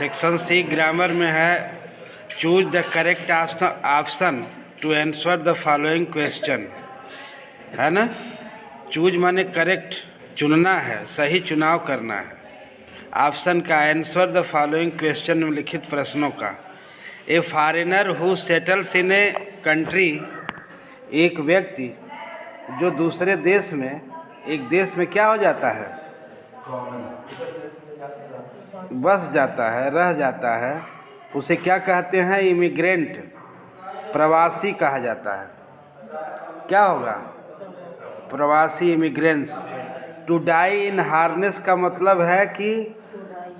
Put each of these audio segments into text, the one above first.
Section C grammar में है, choose the correct option to answer the following question, है ना। चूज माने करेक्ट, चुनना है, सही चुनाव करना है। ऑप्शन का आंसर द फॉलोइंग क्वेश्चन, निम्नलिखित प्रश्नों का। ए foreigner who settles in a country, एक व्यक्ति जो दूसरे देश में, एक देश में क्या हो जाता है, बस जाता है, रह जाता है, उसे क्या कहते हैं, इमिग्रेंट, प्रवासी कहा जाता है। क्या होगा, प्रवासी, immigrants. To die in harness का मतलब है कि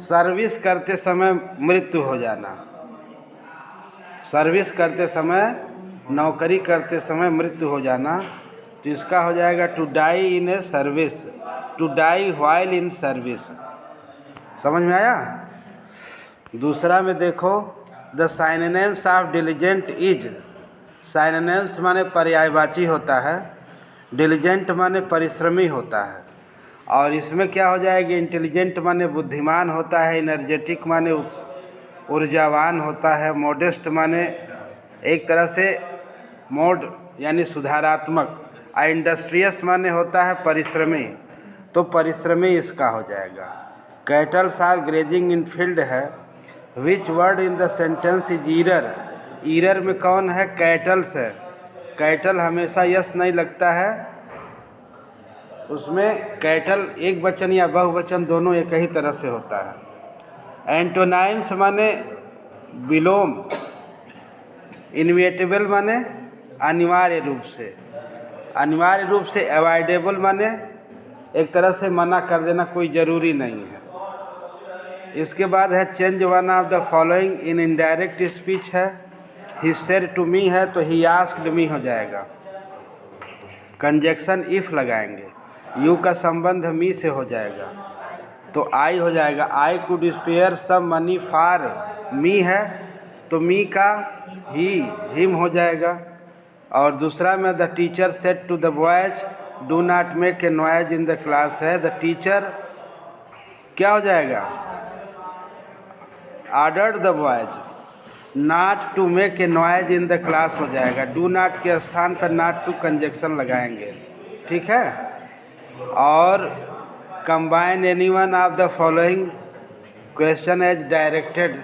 सर्विस करते समय मृत्यु हो जाना, सर्विस करते समय, नौकरी करते समय मृत्यु हो जाना, तो इसका हो जाएगा to die in a service, to die while in service. समझ में आया। दूसरा में देखो, the synonyms of diligent is, synonyms माने पर्यायवाची होता है, डिलिजेंट माने परिश्रमी होता है, और इसमें क्या हो जाएगी, इंटेलिजेंट माने बुद्धिमान होता है, एनर्जेटिक माने ऊर्जावान होता है, मॉडेस्ट माने एक तरह से मोड यानी सुधारात्मक, और इंडस्ट्रियस माने होता है परिश्रमी, तो परिश्रमी इसका हो जाएगा। Cattles are grazing in field है, which word in the sentence is error, error में कौन है, कैटल्स है। कैटल हमेशा यस नहीं लगता है, उसमें कैटल एक वचन या बहुवचन दोनों एक ही तरह से होता है। एंटोनाइम्स माने विलोम, इनविटेबल माने अनिवार्य रूप से, अनिवार्य रूप से, अवॉइडेबल माने एक तरह से मना कर देना, कोई ज़रूरी नहीं है। इसके बाद है change one of the following in indirect speech है, ही सेड टू मी है तो ही आस्क्ड मी हो जाएगा। कंजक्शन इफ लगाएंगे, यू का संबंध मी से हो जाएगा तो आई हो जाएगा। I could spare some money for me है तो मी का ही, हिम हो जाएगा। और दूसरा में the teacher said to the boys do not make a noise in the class है, द टीचर क्या हो जाएगा, ordered the boys not to make a noise in the class हो जाएगा। डू नॉट के स्थान पर नॉट टू कंजक्शन लगाएंगे, ठीक है। और combine any one of the following question as directed,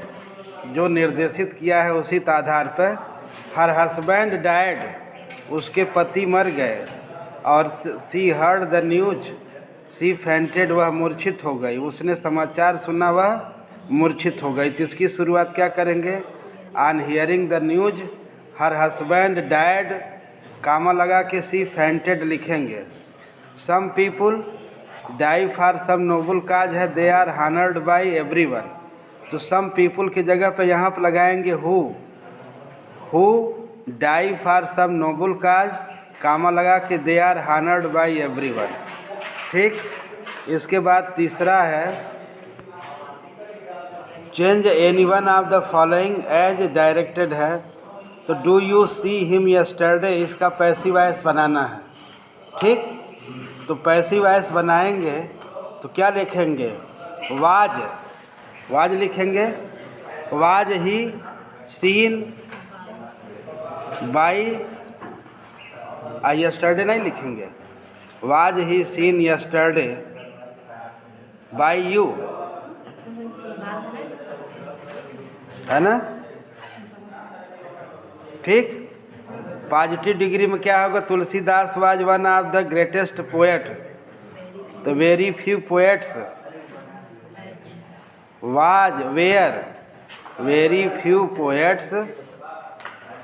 जो निर्देशित किया है उसी आधार पर। हर हस्बैंड डाइड, उसके पति मर गए, और she heard the news, she fainted, वह मूर्छित हो गई, उसने समाचार सुना वह मूर्छित हो गई। तो इसकी शुरुआत क्या करेंगे, on hearing the news her husband died, comma लगा के सी फेंटेड लिखेंगे। Some people die for some noble cause है, they are honoured by everyone, तो सम पीपुल की जगह पे यहाँ पर लगाएंगे who die for some noble cause, comma लगा के they are honoured by everyone, ठीक। इसके बाद तीसरा है change any one of the following as directed है, तो do you see him yesterday, इसका पैसिव वॉइस बनाना है, ठीक। तो पैसिव वॉइस बनाएंगे तो क्या लिखेंगे, वाज, वाज लिखेंगे। Was he seen by, yesterday नहीं लिखेंगे, was he seen yesterday by you, है ना, ठीक। पॉजिटिव डिग्री में क्या होगा, Tulsidas was one of the greatest poet, तो very few poets, was were, very few poets,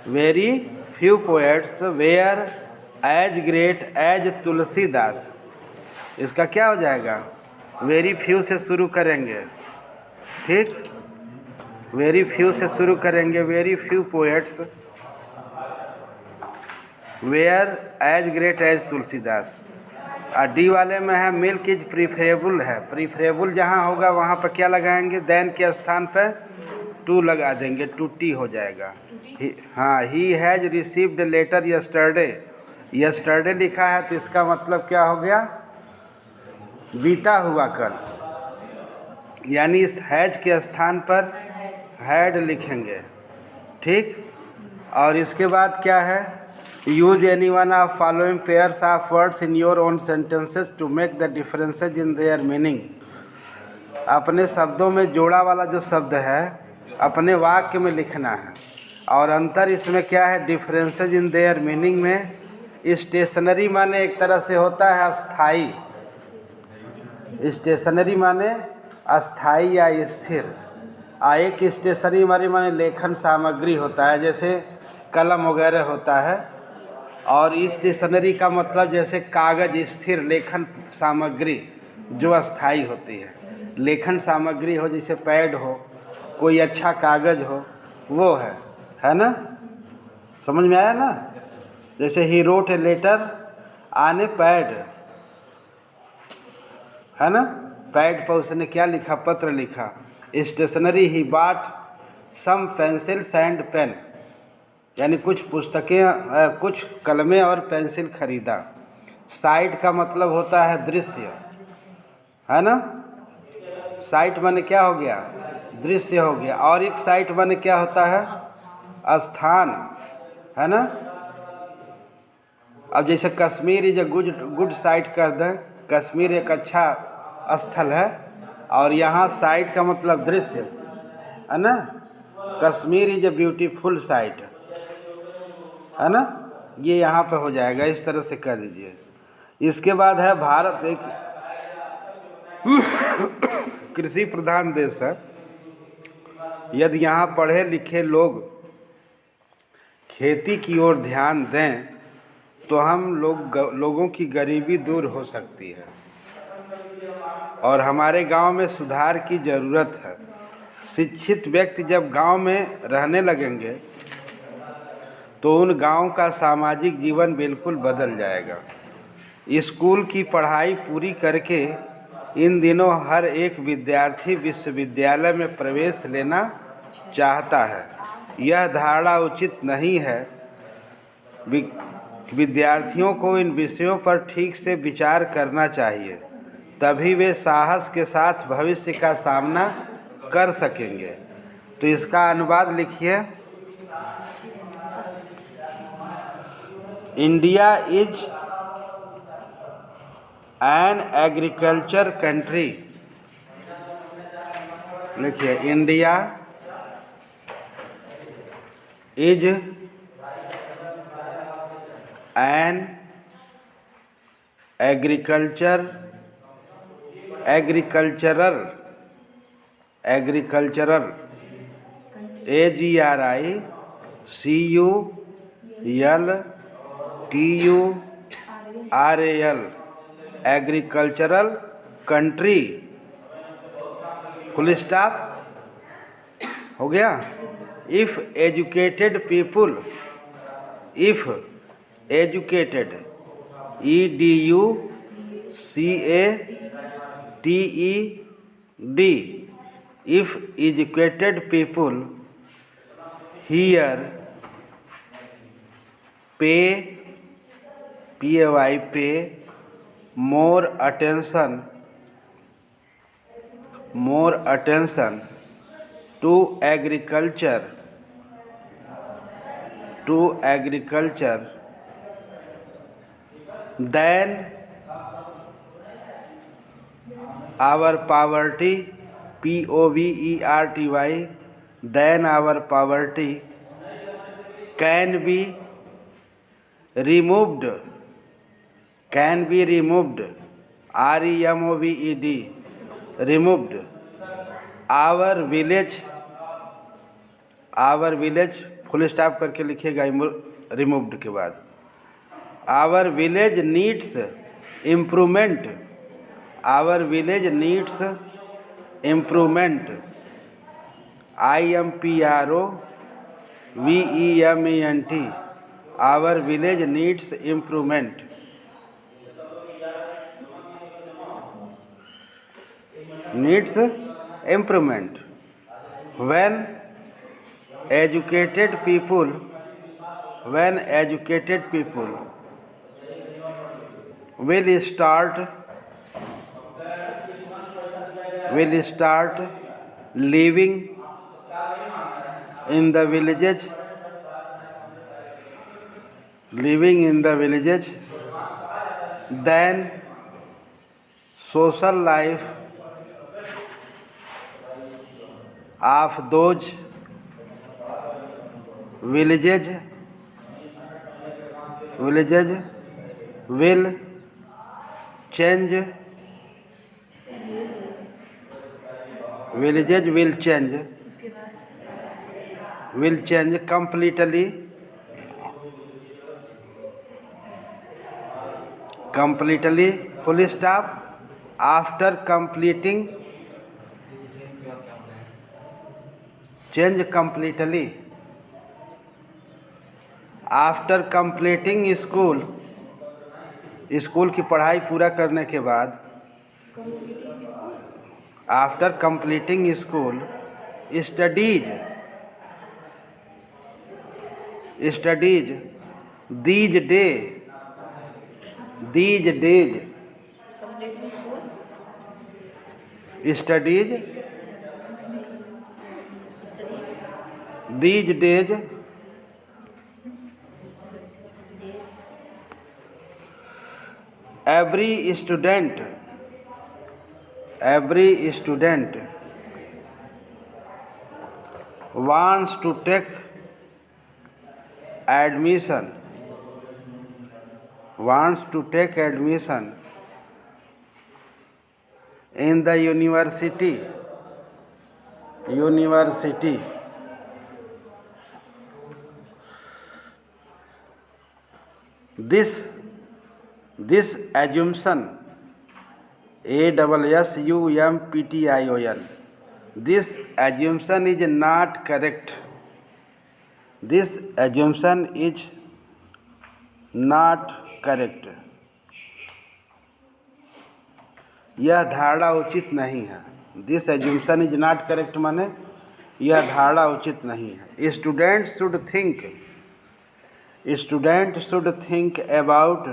very few poets were as great as Tulsidas, इसका क्या हो जाएगा, वेरी फ्यू से शुरू करेंगे, ठीक। वेरी फ्यू से शुरू करेंगे, very few poets were as great as Tulsidas. और डी वाले में है मिल्क इज प्रीफरेबल है, प्रीफरेबल जहाँ होगा वहाँ पर क्या लगाएंगे, देन के स्थान पर टू लगा देंगे, टू टी हो जाएगा। हाँ, he has received letter yesterday, yesterday लिखा है तो इसका मतलब क्या हो गया, बीता हुआ कल, यानी इस हैज के स्थान पर हैड लिखेंगे, ठीक। और इसके बाद क्या है, use any one of following pairs of words in your own sentences to make the differences in their meaning. अपने शब्दों में जोड़ा वाला जो शब्द है अपने वाक्य में लिखना है। और अंतर इसमें क्या है, डिफरेंसेज इन देयर मीनिंग में स्टेशनरी माने एक तरह से होता है अस्थाई, स्टेशनरी माने अस्थाई या स्थिर। एक स्टेशनरी माने लेखन सामग्री होता है, जैसे कलम वगैरह होता है। और स्टेशनरी का मतलब जैसे कागज, स्थिर लेखन सामग्री जो अस्थाई होती है। लेखन सामग्री हो जैसे पैड हो, कोई अच्छा कागज हो, वो है ना। समझ में आया ना। जैसे he wrote a later on A pad, है ना, पैड पर उसने क्या लिखा, पत्र लिखा। स्टेशनरी ही बाट सम पेंसिल्स एंड पेन, यानी कुछ पुस्तकें, कुछ कलमें और पेंसिल खरीदा। साइट का मतलब होता है दृश्य, है ना। साइट माने क्या हो गया, दृश्य हो गया। और एक साइट माने क्या होता है, स्थान, है ना। अब जैसे Kashmir is a good site कर दें, कश्मीर एक अच्छा स्थल है। और यहाँ साइट का मतलब दृश्य, है ना। Kashmir is a beautiful sight, है ना। ये यहाँ पे हो जाएगा, इस तरह से कर दीजिए। इसके बाद है भारत एक कृषि प्रधान देश है। यदि यहाँ पढ़े लिखे लोग खेती की ओर ध्यान दें तो हम लोगों की गरीबी दूर हो सकती है। और हमारे गांव में सुधार की ज़रूरत है। शिक्षित व्यक्ति जब गांव में रहने लगेंगे तो उन गांव का सामाजिक जीवन बिल्कुल बदल जाएगा। स्कूल की पढ़ाई पूरी करके इन दिनों हर एक विद्यार्थी विश्वविद्यालय में प्रवेश लेना चाहता है। यह धारणा उचित नहीं है। विद्यार्थियों को इन विषयों पर ठीक से विचार करना चाहिए, तभी वे साहस के साथ भविष्य का सामना कर सकेंगे। तो इसका अनुवाद लिखिए। India is an agriculture country. लिखिए, India is an agricultural AGRICULTURAL agricultural country. Full stop हो गया। If educated people, if educated EDUCATED, if educated people here pay more attention to agriculture, then our poverty, POVERTY, then our poverty can be removed, REMOVED, removed. our village full stop करके लिखिएगा removed के बाद। Our village needs improvement, our village needs improvement, IMPROVEMENT, our village needs improvement. Needs improvement. when educated people will will start living in the villages, then social life of those villages will change completely full stop after completing change completely after completing school की पढ़ाई पूरा करने के बाद after completing school studies these days studies these days every student wants to take admission in the university. This assumption, ASSUMPTION, this assumption is not correct. यह धारणा उचित नहीं है. This assumption is not correct माने यह धारणा उचित नहीं है. Students should think about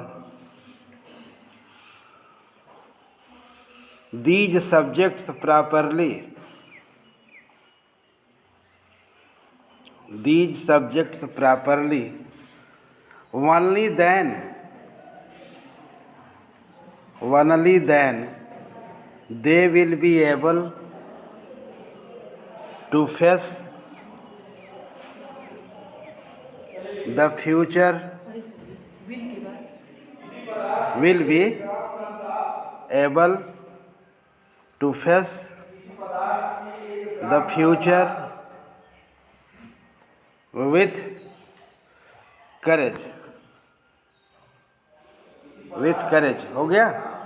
these subjects properly. Only then they will be able to face the future. Will be able to face the future with courage. हो गया.